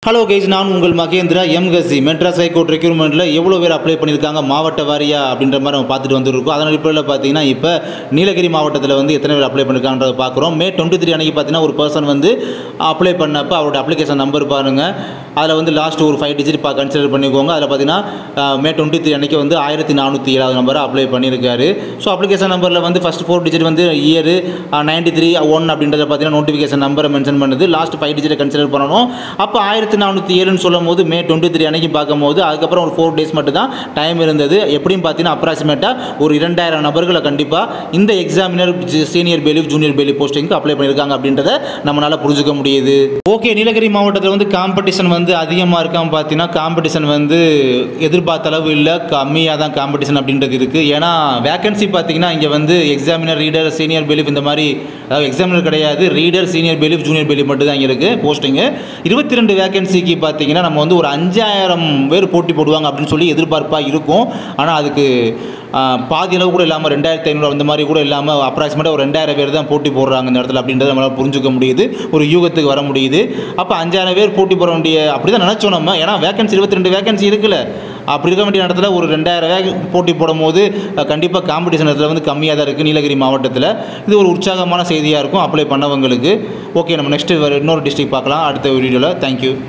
Hello guys, நான் உங்கள் Mahindra எம்கசி. Madras high court ரெக்ரூட்மெண்ட்டில் எவ்வளோ பேர் அப்ளை பண்ணியிருக்காங்க மாவட்ட வாரியா அப்படின்ற மாதிரி நம்ம பார்த்துட்டு வந்துருக்கோம். அதன் அடிப்படையில் பார்த்தீங்கன்னா இப்போ நீலகிரி மாவட்டத்தில் வந்து எத்தனை பேர் அப்ளை பண்ணியிருக்காங்கன்றதை பார்க்குறோம். May 23 அன்றைக்கி பார்த்தீங்கன்னா ஒரு பர்சன் வந்து அப்ளை பண்ணப்போ அவரோட அப்ளிகேஷன் நம்பர் பாருங்கள். அதில் வந்து லாஸ்ட் ஒரு 5 டிஜிட் கன்சிடர் பண்ணிக்கோங்க. அதில் பார்த்தீங்கன்னா May 23 அன்றைக்கி வந்து 1407 நம்பரை அப்ளை பண்ணியிருக்காரு. ஸோ அப்ளிகேஷன் நம்பரில் வந்து ஃபஸ்ட் 4 டிஜிட் வந்து இயரு 93 அப்படின்றத பார்த்தீங்கன்னா நோட்டிஃபிகேஷன் நம்பரை மென்ஷன் பண்ணுது. லாஸ்ட் 5 டிஜிட்டை கன்சிடர் பண்ணணும். அப்போ 1407 சொல்லும் போது May 23 அன்றைக்கி பார்க்கும்போது அதுக்கப்புறம் ஒரு 4 டேஸ் மட்டும் தான் டைம் இருந்தது. எப்படியும் பார்த்தீங்கன்னா அப்ராக்சிமேட்டாக ஒரு 2000 நபர்களை கண்டிப்பாக இந்த examiner senior bailiff junior bailiff போஸ்டிங்க்கு அப்ளை பண்ணியிருக்காங்க அப்படின்றத நம்மளால் புரிஞ்சுக்க முடியுது. ஓகே, நீலகிரி மாவட்டத்தில் வந்து காம்படிஷன் வந்து அதிகமாக இருக்காமல் பார்த்தீங்கன்னா காம்படிஷன் வந்து எதிர்பார்த்த அளவு இல்லை, கம்மியாக தான் காம்படிஷன் அப்படின்றது இருக்குது. ஏன்னா வேகன்சி பார்த்தீங்கன்னா இங்கே வந்து எக்ஸாமினர் ரீடர் சீனியர் பெயிலிஃப் இந்த மாதிரி, அதாவது எக்ஸாமினர் கிடையாது, ரீடர் சீனியர் பெயிலிஃப் ஜூனியர் பெயிலிஃப் மட்டும் தான் இங்கே இருக்குது போஸ்டிங்கு. 22 வேகன்சிக்கு பார்த்தீங்கன்னா நம்ம வந்து ஒரு 5000 பேர் போட்டி போடுவாங்க அப்படின்னு சொல்லி எதிர்பார்ப்பாக இருக்கும். ஆனால் அதுக்கு பாதி அளவு கூட இல்லாமல் 2500 அந்த மாதிரி கூட இல்லாமல் அப்ராக்சிமேட்டாக ஒரு 2000 பேர் தான் போட்டி போடுறாங்க இந்த இடத்துல அப்படின்றத நம்மளால் புரிஞ்சுக்க முடியுது, ஒரு யூகத்துக்கு வர முடியுது. அப்போ 5000 பேர் போட்டி போட வேண்டிய அப்படி தான் நினச்சோம் நம்ம. ஏன்னா வேகன்சி 22 வேகன்சி இருக்குல்ல, அப்படி இருக்க வேண்டிய இடத்துல ஒரு 2000 போட்டி போடும் போது கண்டிப்பாக காம்படிஷன் இடத்துல வந்து கம்மியாக தான் இருக்குது நீலகிரி மாவட்டத்தில். இது ஒரு உற்சாகமான செய்தியாக இருக்கும் அப்ளை பண்ணவங்களுக்கு. ஓகே, நம்ம நெக்ஸ்ட்டு இன்னொரு டிஸ்ட்ரிக்ட் பார்க்கலாம் அடுத்த வீடியோவில். தேங்க்யூ.